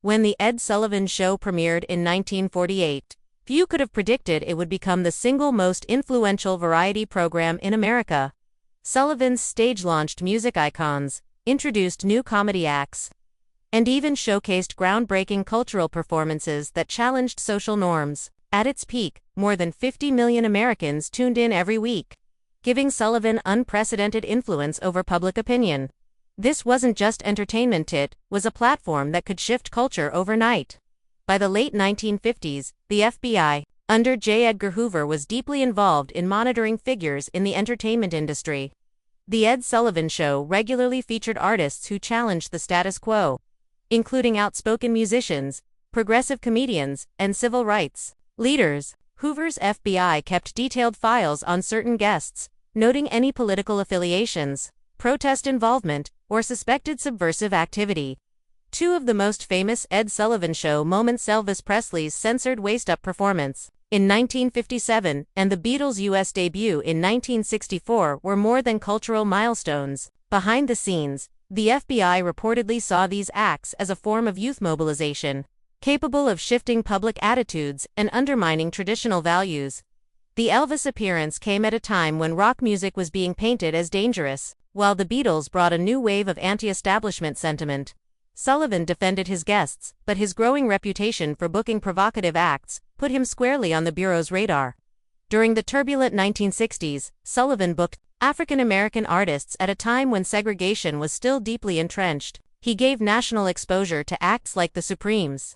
When the Ed Sullivan Show premiered in 1948, few could have predicted it would become the single most influential variety program in America. Sullivan's stage-launched music icons, introduced new comedy acts, and even showcased groundbreaking cultural performances that challenged social norms. At its peak, more than 50 million Americans tuned in every week, giving Sullivan unprecedented influence over public opinion. This wasn't just entertainment, it was a platform that could shift culture overnight. By the late 1950s, the FBI, under J. Edgar Hoover, was deeply involved in monitoring figures in the entertainment industry. The Ed Sullivan Show regularly featured artists who challenged the status quo, including outspoken musicians, progressive comedians, and civil rights leaders. Hoover's FBI kept detailed files on certain guests, noting any political affiliations, protest involvement, or suspected subversive activity. Two of the most famous Ed Sullivan Show moments: Elvis Presley's censored waist-up performance in 1957 and the Beatles' U.S. debut in 1964 were more than cultural milestones. Behind the scenes, the FBI reportedly saw these acts as a form of youth mobilization, capable of shifting public attitudes and undermining traditional values. The Elvis appearance came at a time when rock music was being painted as dangerous, while the Beatles brought a new wave of anti-establishment sentiment. Sullivan defended his guests, but his growing reputation for booking provocative acts put him squarely on the Bureau's radar. During the turbulent 1960s, Sullivan booked African-American artists at a time when segregation was still deeply entrenched. He gave national exposure to acts like the Supremes,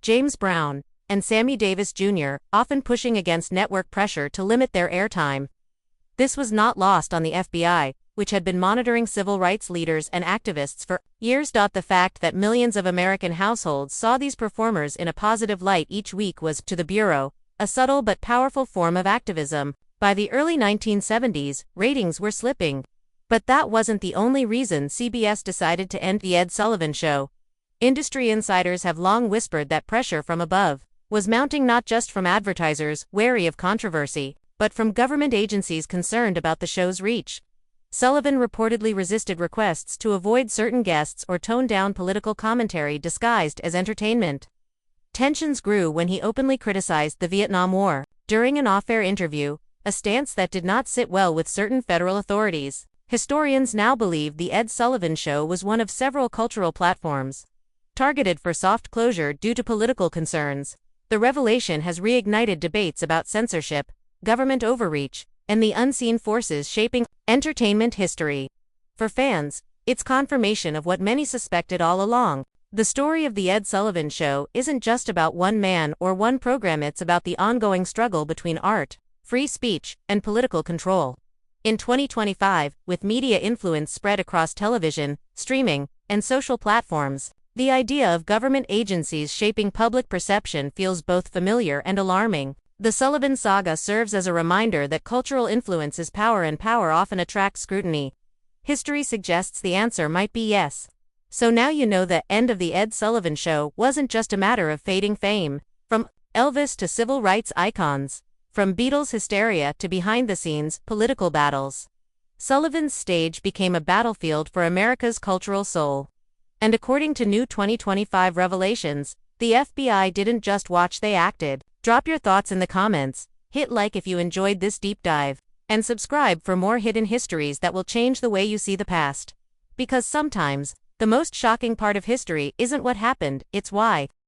James Brown, and Sammy Davis Jr., often pushing against network pressure to limit their airtime. This was not lost on the FBI, which had been monitoring civil rights leaders and activists for years. The fact that millions of American households saw these performers in a positive light each week was, to the Bureau, a subtle but powerful form of activism. By the early 1970s, ratings were slipping. But that wasn't the only reason CBS decided to end the Ed Sullivan Show. Industry insiders have long whispered that pressure from above was mounting, not just from advertisers wary of controversy, but from government agencies concerned about the show's reach. Sullivan reportedly resisted requests to avoid certain guests or tone down political commentary disguised as entertainment. Tensions grew when he openly criticized the Vietnam War during an off-air interview, a stance that did not sit well with certain federal authorities. Historians now believe the Ed Sullivan Show was one of several cultural platforms targeted for soft closure due to political concerns. The revelation has reignited debates about censorship, government overreach, and the unseen forces shaping entertainment history. For fans, it's confirmation of what many suspected all along. The story of the Ed Sullivan Show isn't just about one man or one program, it's about the ongoing struggle between art, free speech, and political control. In 2025, with media influence spread across television, streaming, and social platforms, the idea of government agencies shaping public perception feels both familiar and alarming. The Sullivan saga serves as a reminder that cultural influence is power, and power often attracts scrutiny. History suggests the answer might be yes. So now you know the end of the Ed Sullivan Show wasn't just a matter of fading fame. From Elvis to civil rights icons, from Beatles hysteria to behind-the-scenes political battles, Sullivan's stage became a battlefield for America's cultural soul. And according to new 2025 revelations, the FBI didn't just watch, they acted. Drop your thoughts in the comments, hit like if you enjoyed this deep dive, and subscribe for more hidden histories that will change the way you see the past. Because sometimes, the most shocking part of history isn't what happened, it's why.